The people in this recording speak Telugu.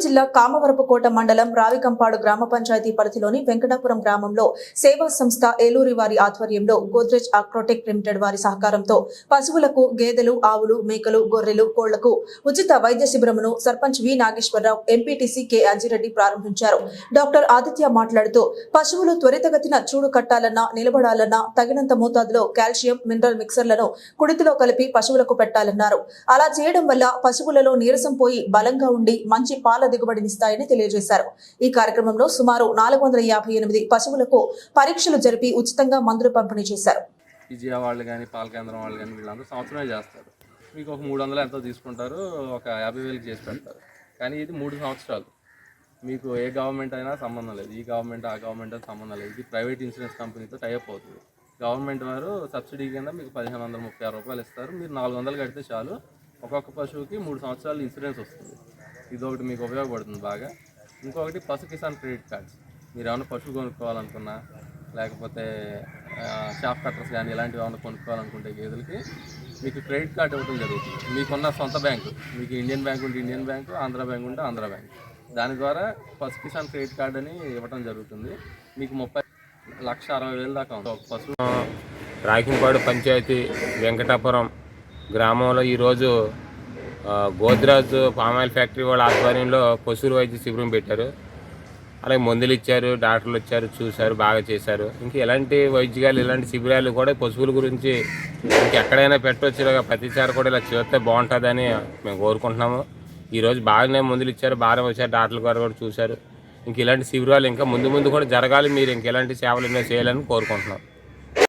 జిల్లా కామవరపుకోట మండలం రావికంపాడు గ్రామ పంచాయతీ పరిధిలోని వెంకటాపురం గ్రామంలో సేవా సంస్థ ఏలూరి వారి ఆధ్వర్యంలో గోద్రేజ్ అగ్రోటెక్ లిమిటెడ్ వారి సహకారంతో పశువులకు గేదెలు, ఆవులు, మేకలు, గొర్రెలు, కోళ్లకు ఉచిత వైద్య శిబిరమును సర్పంచ్ వి నాగేశ్వరరావు, ఎంపీటీసీ కె అంజిరెడ్డి ప్రారంభించారు. డాక్టర్ ఆదిత్య మాట్లాడుతూ పశువులు త్వరితగతిన చూడు కట్టాలన్నా, నిలబడాలన్నా తగినంత మోతాదులో కాల్షియం, మినరల్ మిక్సర్లను కుడితిలో కలిపి పశువులకు పెట్టాలన్నారు. అలా చేయడం వల్ల పశువులలో నీరసం పోయి బలంగా ఉండి మంచి పాల దిగుబడినిస్తాయని తెలియజేశారు. ఈ కార్యక్రమంలో సుమారు 458 పశువులకు పరీక్షలు జరిపి ఉచితంగా మందులు పంపిణీ చేశారు. విజయ వాళ్ళు కానీ పాల కేంద్రం వాళ్ళు కానీ వీళ్ళందరూ సంవత్సరమే చేస్తారు. మీకు ఒక 300 ఎంతో తీసుకుంటారు, ఒక 50,000 చేసి పెడతారు. కానీ ఇది 3 సంవత్సరాలు. మీకు ఏ గవర్నమెంట్ అయినా సంబంధం లేదు, ఈ గవర్నమెంట్ ఆ గవర్నమెంట్ సంబంధం లేదు. ఇది ప్రైవేట్ ఇన్సూరెన్స్ కంపెనీతో టైఅప్ అవుతుంది. గవర్నమెంట్ వారు సబ్సిడీ కింద మీకు 1536 రూపాయలు ఇస్తారు. మీరు 400 కడితే చాలు, ఒక్కొక్క పశువుకి 3 సంవత్సరాలు ఇన్సూరెన్స్ వస్తుంది. ఇదొకటి మీకు ఉపయోగపడుతుంది బాగా. ఇంకొకటి పశు కిసాన్ క్రెడిట్ కార్డ్స్. మీరు ఏమైనా పశువు కొనుక్కోవాలనుకున్నా, లేకపోతే షాప్ కట్టర్స్ కానీ ఇలాంటివి ఏమైనా కొనుక్కోవాలనుకుంటే గేదెలకి మీకు క్రెడిట్ కార్డ్ ఇవ్వడం జరుగుతుంది. మీకున్న సొంత బ్యాంకు, మీకు ఇండియన్ బ్యాంక్ ఉంటే ఇండియన్ బ్యాంకు, ఆంధ్ర బ్యాంక్ ఉంటే ఆంధ్ర బ్యాంక్, దాని ద్వారా పశు కిసాన్ క్రెడిట్ కార్డ్ అని ఇవ్వడం జరుగుతుంది. మీకు 30,60,000 దాకా ఉంది ఒక పశువు. రాకింపాడు పంచాయతీ వెంకటాపురం గ్రామంలో ఈరోజు గోద్రాజ్ పామాయిల్ ఫ్యాక్టరీ వాళ్ళ ఆధ్వర్యంలో పశువుల వైద్య శిబిరం పెట్టారు. అలాగే మందులు ఇచ్చారు, డాక్టర్లు వచ్చారు, చూశారు, బాగా చేశారు. ఇంకా ఎలాంటి వైద్యాలు, ఇలాంటి శిబిరాలు కూడా పశువుల గురించి ఇంకెక్కడైనా పెట్టవచ్చు. ప్రతిసారి కూడా ఇలా చేస్తే బాగుంటుందని మేము కోరుకుంటున్నాము. ఈరోజు బాగానే మందులు ఇచ్చారు, బాగానే వచ్చారు, డాక్టర్లు గారు కూడా చూశారు. ఇంక ఇలాంటి శిబిరాలు ఇంకా ముందు కూడా జరగాలి. మీరు ఇంకెలాంటి సేవలు ఎన్నో చేయాలని కోరుకుంటున్నాం.